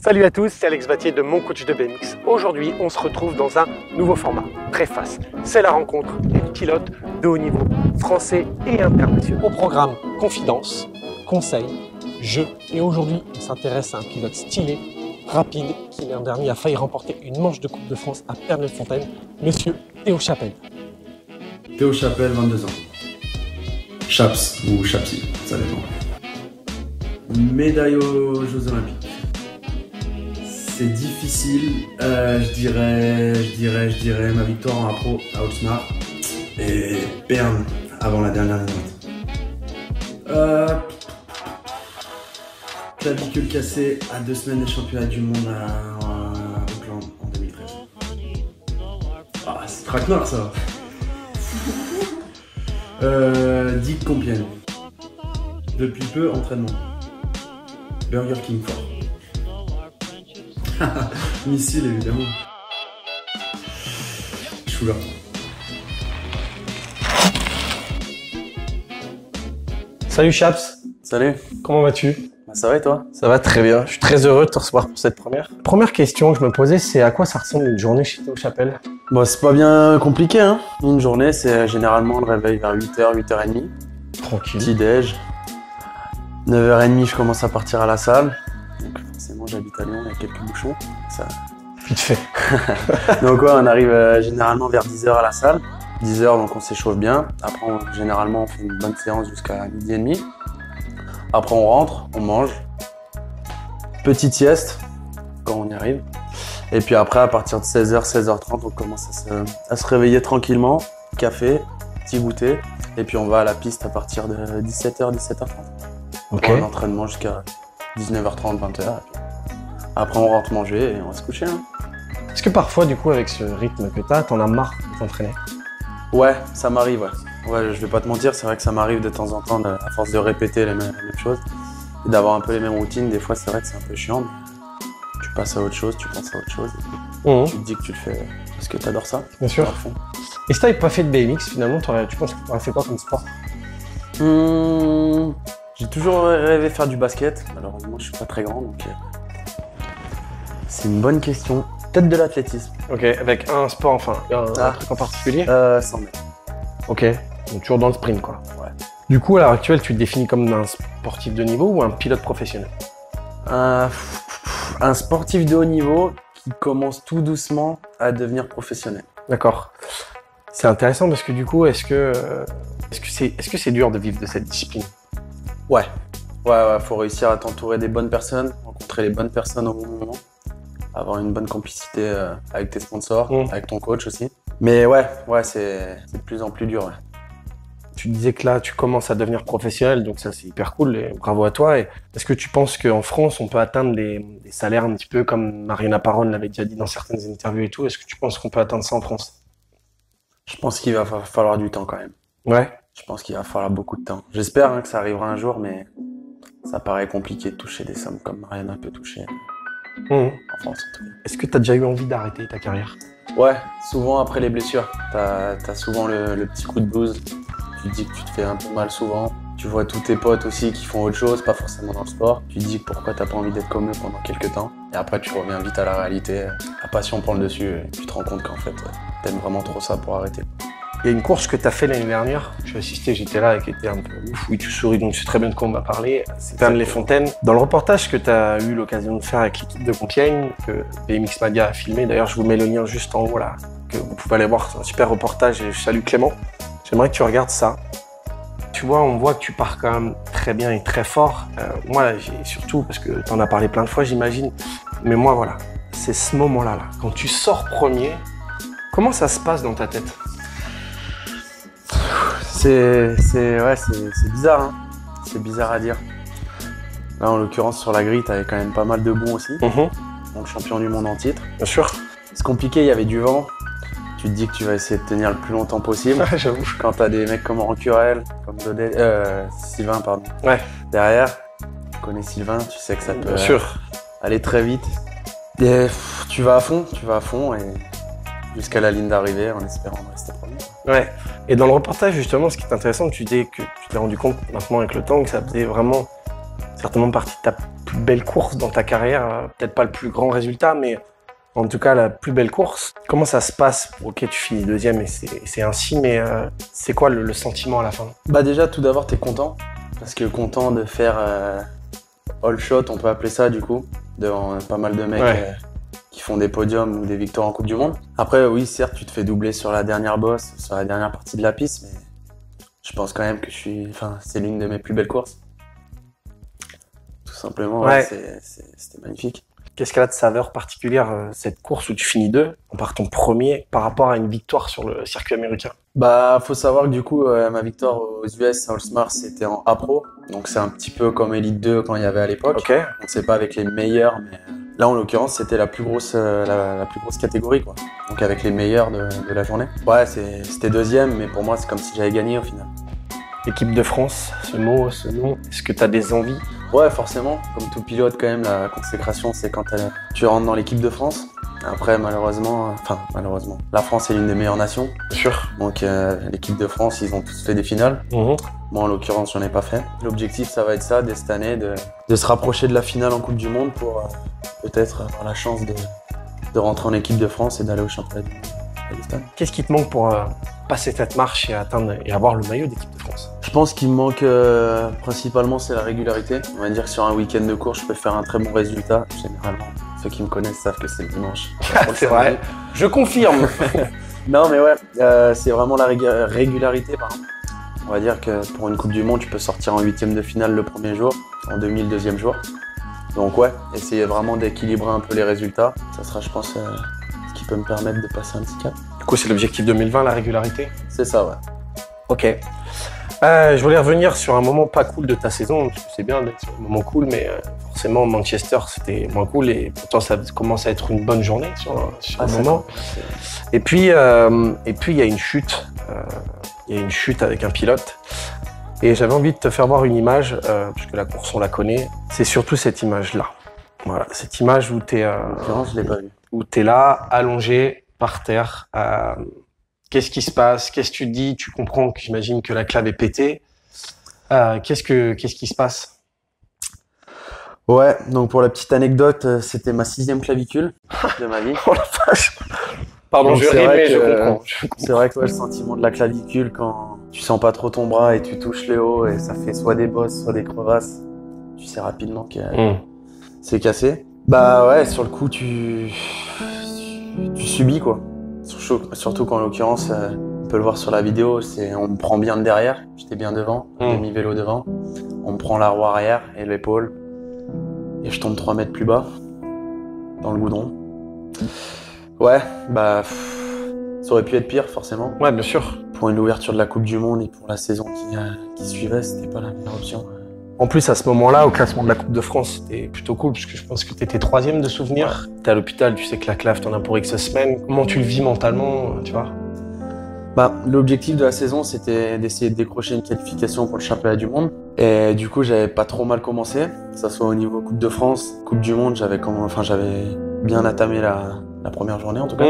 Salut à tous, c'est Alex Battier de Mon Coach de BMX. Aujourd'hui, on se retrouve dans un nouveau format, Préface. C'est la rencontre des pilotes de haut niveau, français et internationaux. Au programme, confidences, conseils, jeux. Et aujourd'hui, on s'intéresse à un pilote stylé, rapide, qui l'an dernier a failli remporter une manche de Coupe de France à Pernelle-Fontaine, monsieur Théo Chapelle. Théo Chapelle, 22 ans. Chaps ou Chapsi, ça dépend. Médaille aux Jeux Olympiques. C'est difficile, je dirais ma victoire en appro à Outsmart et Berne avant la dernière ligne droite. Clavicule cassée à 2 semaines des championnats du monde à Auckland en 2013. Ah, c'est traquenard ça. Dick Compiègne. Depuis peu, entraînement. Burger King fort. Missile évidemment. Choula. Salut Chaps, Salut, comment vas-tu? ça va et toi? Ça va très bien, je suis très heureux de te recevoir pour cette première. Première question que je me posais, c'est à quoi ça ressemble une journée chez Théo Chapelle? Bon, c'est pas bien compliqué, hein. Une journée, c'est généralement le réveil vers 8h, 8h30. Tranquille. Petit-déj. 9h30, je commence à partir à la salle. Donc forcément, j'habite à Lyon, il y a quelques bouchons. Ça... Vite fait. Donc ouais, on arrive généralement vers 10h à la salle. 10h, donc on s'échauffe bien. Après, généralement, on fait une bonne séance jusqu'à 12h30. Après, on rentre, on mange. Petite sieste, quand on y arrive. Et puis après, à partir de 16h, 16h30, on commence à se réveiller tranquillement. Café, petit goûter. Et puis on va à la piste à partir de 17h, 17h30. Ok. On entraînement jusqu'à 19h30, 20h. Après, on rentre manger et on va se coucher. Hein. Est-ce que parfois, du coup, avec ce rythme que t'as, t'en as marre de t'entraîner? Ouais, ça m'arrive, ouais. Ouais, je vais pas te mentir, c'est vrai que ça m'arrive de temps en temps, à force de répéter les mêmes choses et d'avoir un peu les mêmes routines. Des fois, c'est vrai que c'est un peu chiant. Tu passes à autre chose, tu penses à autre chose. Tu te dis que tu le fais parce que t'adores ça. Bien sûr. À fond. Et si t'avais pas fait de BMX, finalement, tu penses que t'aurais fait quoi comme sport? J'ai toujours rêvé faire du basket. Malheureusement, je suis pas très grand, donc c'est une bonne question. Peut-être de l'athlétisme. Ok, avec un sport, enfin, un truc en particulier? 100 mètres. Ok, donc toujours dans le sprint, quoi. Ouais. Du coup, à l'heure actuelle, tu te définis comme un sportif de niveau ou un pilote professionnel? Un sportif de haut niveau qui commence tout doucement à devenir professionnel. D'accord. C'est intéressant parce que du coup, est-ce que c'est dur de vivre de cette discipline? Ouais, faut réussir à t'entourer des bonnes personnes, rencontrer les bonnes personnes au bon moment, avoir une bonne complicité avec tes sponsors, avec ton coach aussi. Mais ouais, c'est de plus en plus dur. Ouais. Tu disais que là, tu commences à devenir professionnel, donc ça c'est hyper cool et bravo à toi. Et est-ce que tu penses qu'en France, on peut atteindre des salaires un petit peu comme Mariana Paron l'avait déjà dit dans certaines interviews et tout? Est-ce que tu penses qu'on peut atteindre ça en France? Je pense qu'il va falloir du temps quand même. Ouais. Je pense qu'il va falloir beaucoup de temps. J'espère que ça arrivera un jour, mais ça paraît compliqué de toucher des sommes comme Mariana peut toucher en France. En tout cas. Est-ce que tu as déjà eu envie d'arrêter ta carrière? Ouais, souvent après les blessures. T'as souvent le petit coup de blues. Tu te dis que tu te fais un peu mal souvent. Tu vois tous tes potes aussi qui font autre chose, pas forcément dans le sport. Tu te dis pourquoi t'as pas envie d'être comme eux pendant quelques temps. Et après tu reviens vite à la réalité. La passion prend le dessus et tu te rends compte qu'en fait t'aimes vraiment trop ça pour arrêter. Il y a une course que tu as fait l'année dernière, j'ai assisté, j'étais là et qui était un peu ouf, oui tu souris donc tu sais très bien de quoi on va parler, c'est Pernelle-les-Fontaines. Dans le reportage que tu as eu l'occasion de faire avec l'équipe de Compiègne, que BMX Media a filmé, d'ailleurs je vous mets le lien juste en haut là, que vous pouvez aller voir, c'est un super reportage et je salue Clément. J'aimerais que tu regardes ça. Tu vois, on voit que tu pars quand même très bien et très fort. Moi, surtout, parce que tu en as parlé plein de fois, j'imagine, mais moi voilà, c'est ce moment-là, là. Quand tu sors premier, comment ça se passe dans ta tête? C'est bizarre, hein. C'est bizarre à dire. Là, en l'occurrence, sur la grille, t'avais quand même pas mal de bons aussi. Donc, champion du monde en titre. Bien sûr. C'est compliqué, il y avait du vent. Tu te dis que tu vas essayer de tenir le plus longtemps possible. J'avoue. Quand t'as des mecs comme Rancurel, comme Sylvain, pardon. Ouais. Derrière, tu connais Sylvain, tu sais que ça peut aller très vite. Et tu vas à fond et jusqu'à la ligne d'arrivée en espérant rester premier. Ouais. Et dans le reportage, justement, ce qui est intéressant, tu dis que tu t'es rendu compte maintenant avec le temps que ça faisait vraiment certainement partie de ta plus belle course dans ta carrière? Peut-être pas le plus grand résultat, mais en tout cas la plus belle course. Comment ça se passe? Ok, tu finis deuxième et c'est ainsi, mais c'est quoi le sentiment à la fin? Bah déjà, tout d'abord, t'es content. Parce que content de faire all shot, on peut appeler ça du coup, devant pas mal de mecs qui font des podiums ou des victoires en Coupe du Monde. Après, oui, certes, tu te fais doubler sur la dernière bosse, sur la dernière partie de la piste, mais je pense quand même que c'est l'une de mes plus belles courses. Tout simplement, c'était magnifique. Qu'est-ce qu'elle a de saveur particulière, cette course où tu finis deux, en partant premier, par rapport à une victoire sur le circuit américain? Bah, faut savoir que du coup, ma victoire aux US à All-Smart, c'était en A-Pro. Donc c'est un petit peu comme Elite 2 quand il y avait à l'époque. Ok. Donc c'est pas avec les meilleurs, mais là en l'occurrence, c'était la plus grosse catégorie, quoi. Donc avec les meilleurs de la journée. Ouais, c'était deuxième, mais pour moi, c'est comme si j'avais gagné au final. Équipe de France, ce nom, est-ce que tu as des envies? Ouais, forcément. Comme tout pilote, quand même, la consécration, c'est quand tu rentres dans l'équipe de France. Après, malheureusement, la France est l'une des meilleures nations. Bien sûr. Donc l'équipe de France, ils ont tous fait des finales. Moi, en l'occurrence, j'en ai pas fait. L'objectif, ça va être ça, dès cette année, de se rapprocher de la finale en Coupe du Monde pour peut-être avoir la chance de rentrer en équipe de France et d'aller au championnat du monde. Qu'est-ce qui te manque pour passer cette marche et atteindre et avoir le maillot d'équipe de France? Je pense qu'il me manque principalement, c'est la régularité. On va dire que sur un week-end de course, je peux faire un très bon résultat. Généralement, ceux qui me connaissent savent que c'est le dimanche. C'est vrai, je confirme. Non, mais ouais, c'est vraiment la régularité, pardon. On va dire que pour une Coupe du Monde, tu peux sortir en 8e de finale le premier jour, en demi le deuxième jour. Donc ouais, essayer vraiment d'équilibrer un peu les résultats. Ça sera, je pense, ce qui peut me permettre de passer un petit cap. Du coup, c'est l'objectif 2020, la régularité? C'est ça, ouais. Ok. Je voulais revenir sur un moment pas cool de ta saison, parce que c'est bien d'être sur un moment cool, mais forcément, Manchester, c'était moins cool, et pourtant, ça commence à être une bonne journée sur un moment. Et puis, il y a une chute. Il y a une chute avec un pilote. Et j'avais envie de te faire voir une image, puisque la course, on la connaît. C'est surtout cette image-là. Voilà, cette image où tu es, je l'ai pas vu. Où tu es là, allongé, par terre. Qu'est-ce qui se passe? Qu'est-ce que tu te dis? Tu comprends que j'imagine que la clave est pétée. Qu'est-ce qui se passe? Ouais, donc pour la petite anecdote, c'était ma 6e clavicule de ma vie. Oh la vache! Pardon, donc je ris, mais je comprends. C'est vrai que ouais, le sentiment de la clavicule, quand tu sens pas trop ton bras et tu touches le haut et ça fait soit des bosses, soit des crevasses, tu sais rapidement que c'est cassé. Bah ouais, sur le coup, tu subis quoi. Surtout qu'en l'occurrence, on peut le voir sur la vidéo, on me prend bien de derrière, j'étais bien devant, demi-vélo devant, on me prend la roue arrière et l'épaule, et je tombe 3 mètres plus bas, dans le goudron. Ouais, bah, ça aurait pu être pire forcément. Ouais, bien sûr. Pour une ouverture de la Coupe du Monde et pour la saison qui suivait, c'était pas la meilleure option. En plus, à ce moment-là, au classement de la Coupe de France, c'était plutôt cool, parce que je pense que tu étais 3e de souvenir. Ouais. T'es à l'hôpital, tu sais que la clave, t'en as pour X semaines. Comment tu le vis mentalement, tu vois? Bah, l'objectif de la saison, c'était d'essayer de décrocher une qualification pour le championnat du monde. Et du coup, j'avais pas trop mal commencé, que ça soit au niveau Coupe de France, Coupe du Monde, j'avais bien entamé la première journée en tout cas.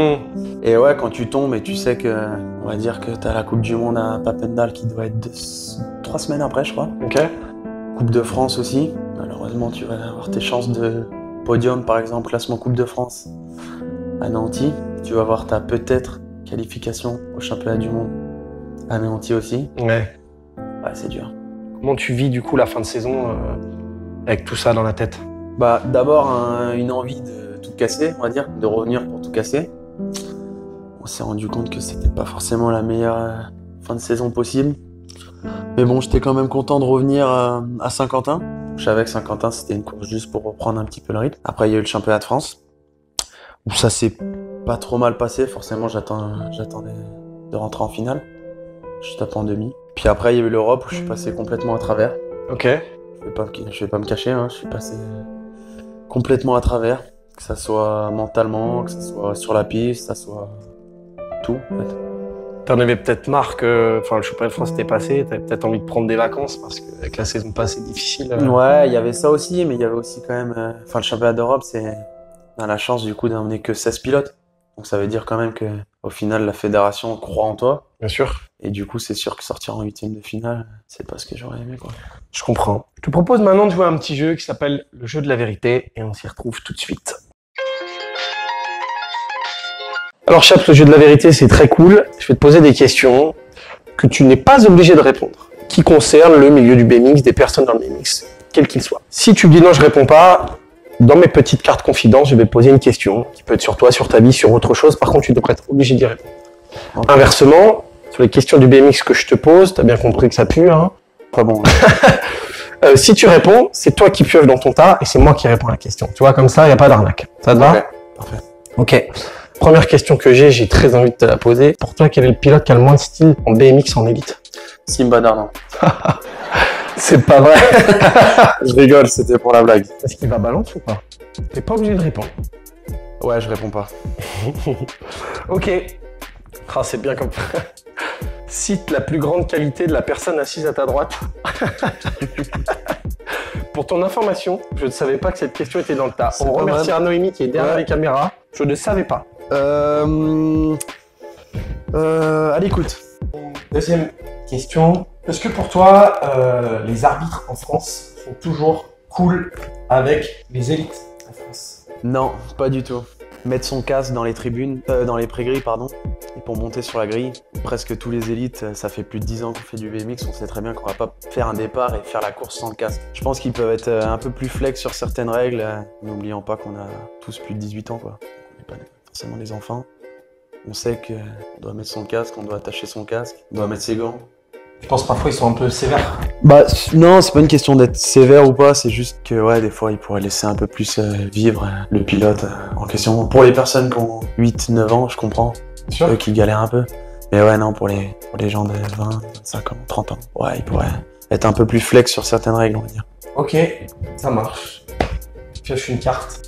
Et ouais, quand tu tombes et tu sais que, on va dire que t'as la Coupe du Monde à Papendal qui doit être 3 semaines après, je crois. Ok. Coupe de France aussi. Malheureusement, tu vas avoir tes chances de podium, par exemple, classement Coupe de France à Nanty. Tu vas avoir ta peut-être qualification au championnat du monde à Nanty aussi. Ouais, c'est dur. Comment tu vis du coup la fin de saison avec tout ça dans la tête? Bah, d'abord, une envie de tout casser, on va dire, de revenir pour tout casser. On s'est rendu compte que c'était pas forcément la meilleure fin de saison possible. Mais bon, j'étais quand même content de revenir à Saint-Quentin. Je savais que Saint-Quentin, c'était une course juste pour reprendre un petit peu le rythme. Après, il y a eu le championnat de France, où ça s'est pas trop mal passé. Forcément, j'attendais de rentrer en finale. Je tape en demi. Puis après, il y a eu l'Europe, où je suis passé complètement à travers. Ok. Je vais pas me cacher, hein. Je suis passé complètement à travers. Que ça soit mentalement, que ça soit sur la piste, que ça soit tout, en fait. T'en avais peut-être marre que le championnat de France était passé, t'avais peut-être envie de prendre des vacances parce qu'avec la saison passée difficile. Ouais, il y avait ça aussi, mais il y avait aussi quand même. Le championnat d'Europe, on a la chance du coup d'emmener que 16 pilotes. Donc ça veut dire quand même que Au final, la fédération croit en toi. Bien sûr. Et du coup, c'est sûr que sortir en 8e de finale, c'est pas ce que j'aurais aimé, quoi. Je comprends. Je te propose maintenant de jouer à un petit jeu qui s'appelle le jeu de la vérité et on s'y retrouve tout de suite. Alors Chaps, le jeu de la vérité, c'est très cool. Je vais te poser des questions que tu n'es pas obligé de répondre, qui concernent le milieu du BMX, des personnes dans le BMX, quel qu'il soit. Si tu me dis non, je réponds pas, dans mes petites cartes confidences, je vais te poser une question qui peut être sur toi, sur ta vie, sur autre chose. Par contre, tu devrais être obligé d'y répondre. Okay. Inversement, sur les questions du BMX que je te pose, t'as bien compris que ça pue, hein? Pas bon. Si tu réponds, c'est toi qui pioches dans ton tas et c'est moi qui réponds à la question. Tu vois, comme ça, il n'y a pas d'arnaque. Ça te va? Parfait. Ok. Première question que j'ai très envie de te la poser. Pour toi, quel est le pilote qui a le moins de style en BMX en élite? Simba Dardan. C'est pas vrai. Je rigole, c'était pour la blague. Est-ce qu'il va balance ou pas? T'es pas obligé de répondre. Ouais, je réponds pas. Ok. Ah, c'est bien comme... Cite la plus grande qualité de la personne assise à ta droite. Pour ton information, je ne savais pas que cette question était dans le tas. On remercie Noémie qui est derrière les caméras. Je ne savais pas. À l'écoute. Deuxième question. Est-ce que pour toi, les arbitres en France sont toujours cool avec les élites en France? Non, pas du tout. Mettre son casque dans les tribunes, dans les pré-grilles, pardon, et pour monter sur la grille, presque tous les élites, ça fait plus de 10 ans qu'on fait du BMX, on sait très bien qu'on va pas faire un départ et faire la course sans le casque. Je pense qu'ils peuvent être un peu plus flex sur certaines règles, n'oubliant pas qu'on a tous plus de 18 ans, quoi. On n'est pas forcément des enfants. On sait qu'on doit mettre son casque, on doit attacher son casque, on doit mettre ses gants. Je pense parfois ils sont un peu sévères. Bah non, c'est pas une question d'être sévère ou pas, c'est juste que ouais, des fois ils pourraient laisser un peu plus vivre le pilote en question. Pour les personnes qui ont 8-9 ans, je comprends, eux qui galèrent un peu. Mais ouais, non, pour les gens de 20, 25 ans, 30 ans, ouais, ils pourraient être un peu plus flex sur certaines règles, on va dire. Ok, ça marche. Pioche une carte.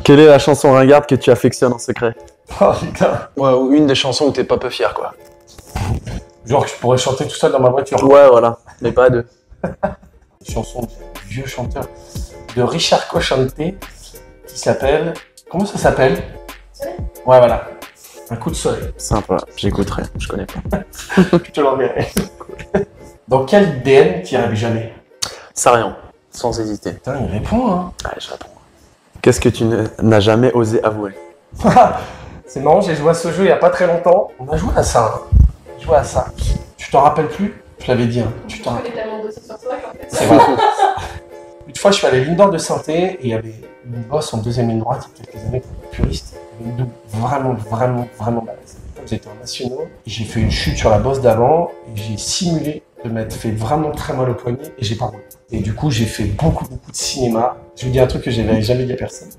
Quelle est la chanson ringarde que tu affectionnes en secret? Oh putain. Ouais, ou une des chansons où t'es pas peu fier, quoi. Genre que je pourrais chanter tout seul dans ma voiture. Ouais, voilà, mais pas à deux. Une chanson de vieux chanteur de Richard Cochanté qui s'appelle... Comment ça s'appelle? Ouais, voilà. Un coup de soleil. Sympa, j'écouterai, je connais pas. Je te l'enverrai. Dans quel DN tu rêves jamais? Sarian, sans hésiter. Putain, il répond, hein. Ouais, je réponds. Qu'est-ce que tu n'as jamais osé avouer? C'est marrant, j'ai joué à ce jeu il y a pas très longtemps. On a joué à ça, hein. Joué à ça. Tu t'en rappelles plus? Je l'avais dit, hein. Tu t'en rappelles. C'est vrai. Une fois, je suis allé à l'île d'Or de Saint-Thé et il y avait une bosse en deuxième ligne droite, il y a quelques années, pour les puristes. Il y avait une double vraiment balèze. J'étais en nationaux et j'ai fait une chute sur la bosse d'avant et j'ai simulé de m'être fait vraiment très mal au poignet et j'ai pas roulé. Et du coup, j'ai fait beaucoup de cinéma. Je vous dis un truc que j'avais jamais dit à personne.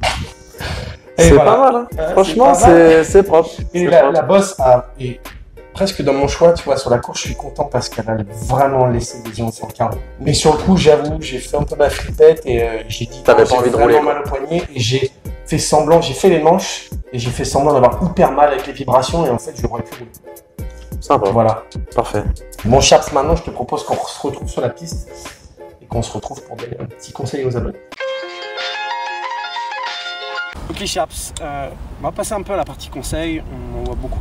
C'est voilà. Pas mal, hein. Franchement, c'est propre. Et la bosse est presque dans mon choix, tu vois, sur la course, je suis content parce qu'elle a vraiment laissé des ions sur le carreau. Mais sur le coup, j'avoue, j'ai fait un peu ma flippette et j'ai dit t'avais pas envie de rouler, mal au poignet et j'ai fait semblant, j'ai fait les manches et j'ai fait semblant d'avoir hyper mal avec les vibrations et en fait, je n'aurais plus roulé. Sympa. Voilà. Parfait. Bon, Chaps, maintenant, je te propose qu'on se retrouve sur la piste et qu'on se retrouve pour donner un petit conseil aux abonnés. Ok, Chaps, on va passer un peu à la partie conseil. On voit beaucoup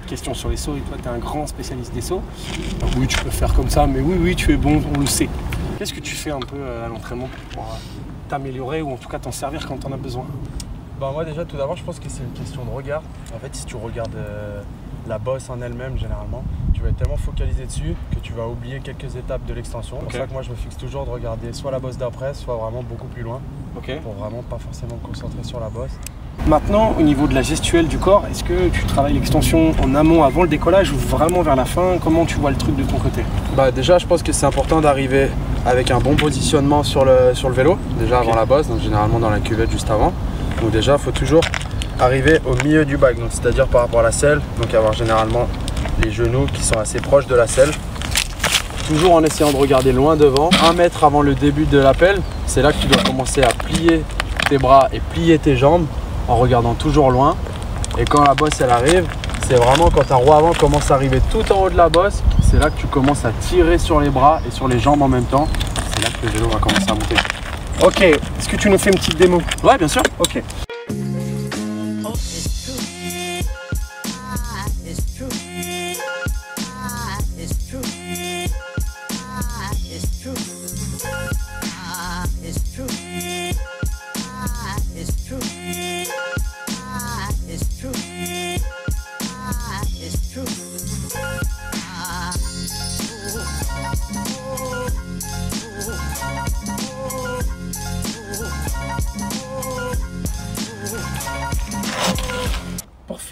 de questions sur les sauts et toi, tu es un grand spécialiste des sauts. Alors, oui, tu peux faire comme ça, mais oui, tu es bon, on le sait. Qu'est-ce que tu fais un peu à l'entraînement pour t'améliorer ou en tout cas t'en servir quand tu en as besoin? Bah moi déjà, tout d'abord, je pense que c'est une question de regard. En fait, si tu regardes la bosse en elle-même, généralement, tu vas être tellement focalisé dessus que tu vas oublier quelques étapes de l'extension. C'est pour ça que moi, je me fixe toujours de regarder soit la bosse d'après, soit vraiment beaucoup plus loin. Pour vraiment pas forcément me concentrer sur la bosse. Maintenant, au niveau de la gestuelle du corps, est-ce que tu travailles l'extension en amont avant le décollage ou vraiment vers la fin? Comment tu vois le truc de ton côté? Bah déjà, je pense que c'est important d'arriver avec un bon positionnement sur le vélo, déjà avant la bosse, donc généralement dans la cuvette juste avant. Donc déjà, il faut toujours arriver au milieu du bike, c'est-à-dire par rapport à la selle, donc avoir généralement les genoux qui sont assez proches de la selle. Toujours en essayant de regarder loin devant, 1 mètre avant le début de l'appel, c'est là que tu dois commencer à plier tes bras et plier tes jambes en regardant toujours loin. Et quand la bosse elle arrive, c'est vraiment quand ta roue avant commence à arriver tout en haut de la bosse, c'est là que tu commences à tirer sur les bras et sur les jambes en même temps. C'est là que le vélo va commencer à monter. Ok, est-ce que tu nous fais une petite démo? Ouais, bien sûr. Ok.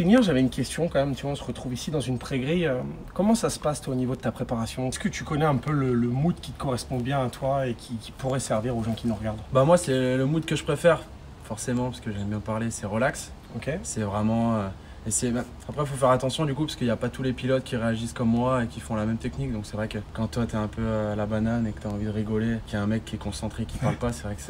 finir, j'avais une question quand même. Tu vois, on se retrouve ici dans une pré-grille. Comment ça se passe toi, au niveau de ta préparation? Est-ce que tu connais un peu le mood qui te correspond bien à toi et qui pourrait servir aux gens qui nous regardent? Bah moi, c'est le mood que je préfère, forcément, parce que j'aime bien parler, c'est relax. Ok. C'est vraiment... Après, il faut faire attention du coup, parce qu'il n'y a pas tous les pilotes qui réagissent comme moi et qui font la même technique. Donc c'est vrai que quand toi, tu es un peu à la banane et que tu as envie de rigoler, qu'il y a un mec qui est concentré, qui parle pas, c'est vrai que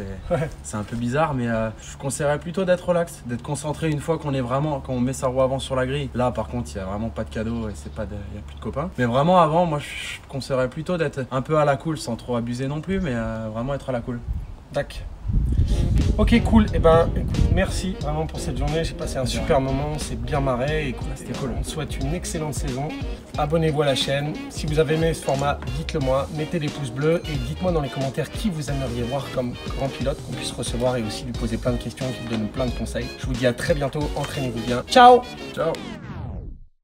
c'est un peu bizarre. Mais je conseillerais plutôt d'être relax, d'être concentré une fois qu'on est vraiment, quand on met sa roue avant sur la grille. Là, par contre, il n'y a vraiment pas de cadeau et il n'y a plus de copains. Mais vraiment, avant, moi, je conseillerais plutôt d'être un peu à la cool, sans trop abuser non plus, mais vraiment être à la cool. D'accord. Ok, cool. Et ben, écoute, merci vraiment pour cette journée. J'ai passé un super moment, c'est bien marré. Écoute, c'était cool. On te souhaite une excellente saison. Abonnez-vous à la chaîne. Si vous avez aimé ce format, dites-le moi. Mettez des pouces bleus et dites-moi dans les commentaires qui vous aimeriez voir comme grand pilote qu'on puisse recevoir et aussi lui poser plein de questions, qui lui donne plein de conseils. Je vous dis à très bientôt. Entraînez-vous bien. Ciao. Ciao.